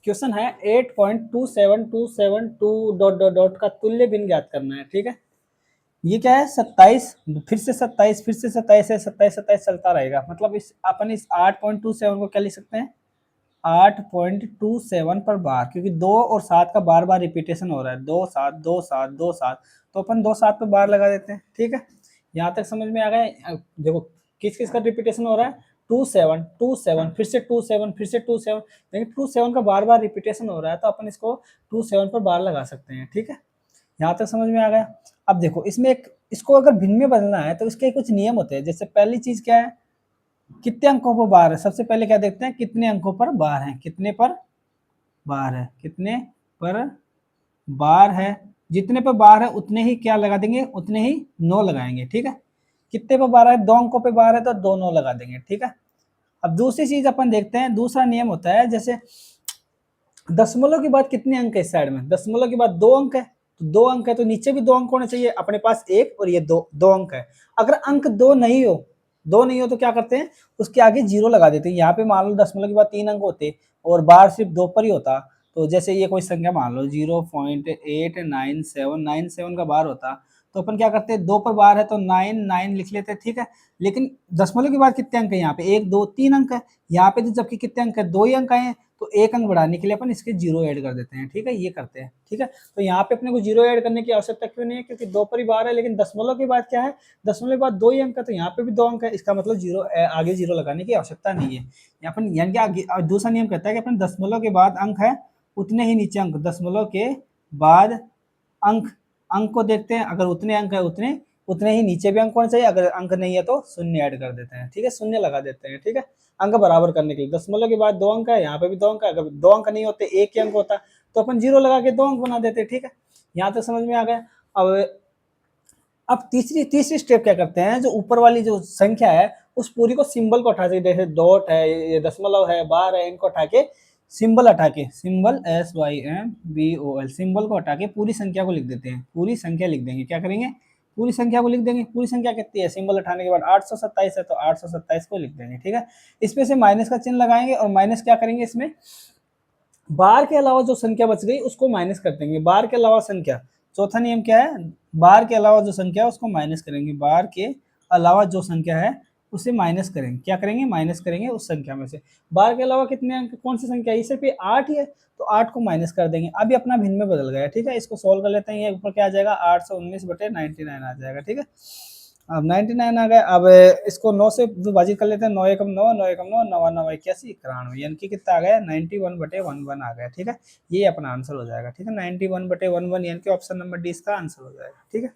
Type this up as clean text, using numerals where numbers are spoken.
Question है 8.27272 dot dot dot का तुल्य भिन्न ज्ञात करना है। ठीक है, ये क्या है 27, फिर से 27, फिर से 27 है, 27 27 चलता रहेगा। मतलब इस अपन इस 8.27 को क्या लिख सकते हैं, 8.27 पर बार, क्योंकि 2 और 7 का बार बार रिपीटेशन हो रहा है, 2 7 2 7 2 7, तो अपन 2 7 पर बार लगा देते हैं। ठीक है, यहाँ तक समझ में आ गया। देखो किस किस का रिपीटेशन हो रहा है, 27 27, फिर से 27, फिर से 27, लेकिन 27 का बार बार रिपीटेशन हो रहा है, तो अपन इसको 27 पर बार लगा सकते हैं। ठीक है, यहाँ तक समझ में आ गया। अब देखो इसमें एक, इसको अगर भिन्न में बदलना है तो इसके कुछ नियम होते हैं। जैसे पहली चीज क्या है, कितने अंकों पर बार है, सबसे पहले क्या देखते हैं, कितने अंकों पर बार है, कितने पर बार है, कितने पर बार है। जितने पर बार है उतने ही क्या लगा देंगे, उतने ही 9 लगाएंगे। ठीक है, कितने पर बार है, 2 अंकों पे बार है तो 2 9 लगा देंगे। ठीक है, अब दूसरी चीज अपन देखते हैं, दूसरा नियम होता है, जैसे दशमलव के बाद कितने अंक है इस साइड में, दशमलव के बाद 2 अंक है, तो 2 अंक है तो नीचे भी 2 अंक होने चाहिए। अपने पास 1 और ये 2 अंक है। अगर अंक 2 नहीं हो, 2 नहीं हो तो क्या करते हैं, उसके आगे 0 लगा देते हैं। यहाँ पे मान लो दशमलव के बाद 3 अंक होते और बार सिर्फ 2 पर ही होता, तो जैसे ये कोई संख्या मान लो 0.89797 का बार होता, तो अपन क्या करते हैं, 2 पर बार है तो 9 9 लिख लेते हैं। ठीक है, लेकिन दशमलव के बाद कितने अंक है, यहाँ पे 1 2 3 अंक है, यहाँ पे तो जबकि कितने अंक है, 2 ही अंक आए, तो 1 अंक बढ़ाने के लिए अपन इसके 0 ऐड कर देते हैं। ठीक है, ये करते हैं। ठीक है, तो यहाँ पे अपने को 0 ऐड करने की आवश्यकता क्यों नहीं है, क्योंकि 2 पर ही बार है। लेकिन दशमलव के बाद क्या है, दशमलव के बाद 2 ही अंक है, तो यहाँ पे भी 2 अंक है, इसका मतलब 0 आगे 0 लगाने की आवश्यकता नहीं है। यहाँ पर यानी कि आगे दूसरा नियम कहता है कि अपन दशमलव के बाद अंक है उतने ही नीचे अंक, दशमलव के बाद अंक, अंक को देखते हैं, अगर उतने अंक है उतने उतने ही नीचे भी अंक होने चाहिए, अगर अंक नहीं है तो शून्य ऐड कर देते हैं। ठीक है, शून्य लगा देते हैं। ठीक है, अंक बराबर करने के लिए, दशमलव के बाद 2 अंक है, यहाँ पे भी 2 अंक है, अगर 2 अंक नहीं होते 1 ही अंक होता तो अपन 0 लगा के 2 अंक बना देते। ठीक है, यहाँ तक समझ में आ गया। अब तीसरी स्टेप क्या करते हैं, जो ऊपर वाली जो संख्या है उस पूरी को सिंबल को हटा के, जैसे डॉट है, ये दशमलव है, बार है, इनको हटा के सिंबल हटा के, सिंबल SYMBOL, सिंबल को हटा के पूरी संख्या को लिख देते हैं। पूरी संख्या लिख देंगे, क्या करेंगे, पूरी संख्या को लिख देंगे। पूरी संख्या कितनी है, सिंबल हटाने के बाद 827 है तो 827 को लिख देंगे। ठीक है, इसमें से माइनस का चिन्ह लगाएंगे और माइनस क्या करेंगे, इसमें बार के अलावा जो संख्या बच गई उसको माइनस कर देंगे। बार के अलावा संख्या, चौथा नियम क्या है, बार के अलावा जो संख्या है उसको माइनस करेंगे। बार के अलावा जो संख्या है उसे माइनस करेंगे, क्या करेंगे, माइनस करेंगे उस संख्या में से। बार के अलावा कितने अंक, कौन सी संख्या है, सिर्फ ये 8 ही है, तो 8 को माइनस कर देंगे। अभी अपना भिन्न में बदल गया। ठीक है, इसको सोल्व कर लेते हैं। ये ऊपर क्या आ जाएगा, 819/99 आ जाएगा। ठीक है, अब 99 आ गया। अब इसको 9 से विभाजित कर लेते हैं, 9 एकम 9, 9 एकम 9, 9 9 81 91, यानी कि कितना आ गया, 91/11 आ गया। ठीक है, ये अपना आंसर हो जाएगा। ठीक है, 91/11 यानी कि ऑप्शन नंबर डी इसका आंसर हो जाएगा। ठीक है।